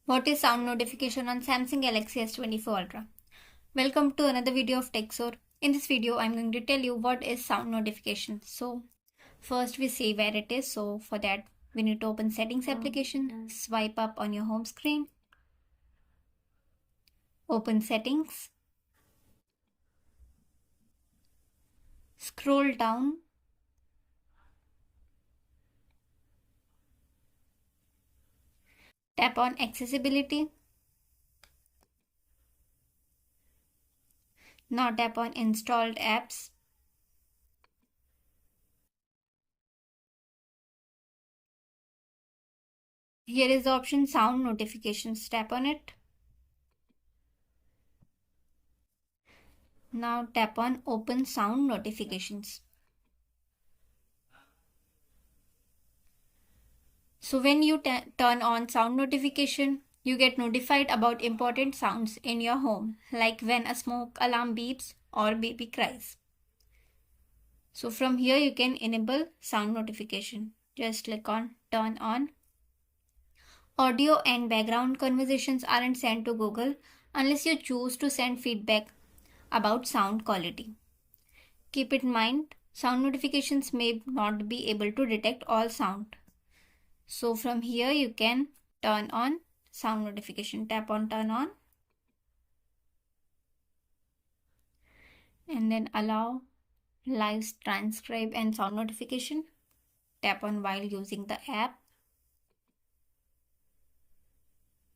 What is sound notification on Samsung Galaxy S24 Ultra? Welcome to another video of TechSor. In this video, I'm going to tell you what is sound notification. So, first we see where it is. So, for that, we need to open Settings application, swipe up on your home screen, open Settings, scroll down, tap on Accessibility. Now tap on Installed Apps. Here is the option Sound Notifications. Tap on it. Now tap on Open Sound Notifications. So when you turn on sound notification, you get notified about important sounds in your home, like when a smoke alarm beeps or baby cries. So from here you can enable sound notification. Just click on turn on. Audio and background conversations aren't sent to Google unless you choose to send feedback about sound quality. Keep in mind, sound notifications may not be able to detect all sound. So from here you can turn on sound notification. Tap on turn on and then allow live transcribe and sound notification. Tap on while using the app.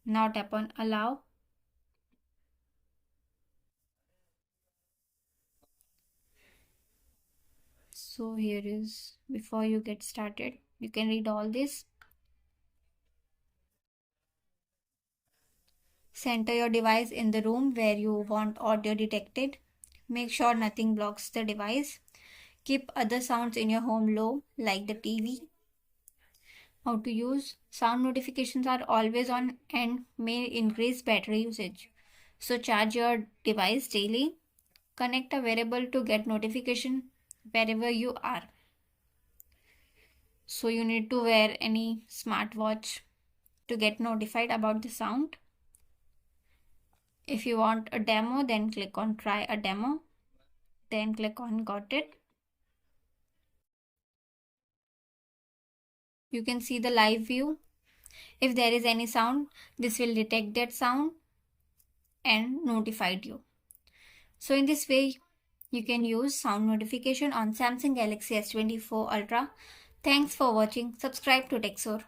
Now tap on allow. So here is before you get started. You can read all this. Center your device in the room where you want audio detected. Make sure nothing blocks the device. Keep other sounds in your home low, like the TV. How to use? Sound notifications are always on and may increase battery usage. So charge your device daily. Connect a wearable to get notification wherever you are. So you need to wear any smartwatch to get notified about the sound. If you want a demo, then click on try a demo. Then click on got it. You can see the live view. If there is any sound, this will detect that sound and notified you. So in this way, you can use sound notification on Samsung Galaxy S24 Ultra. Thanks for watching. Subscribe to TechSor.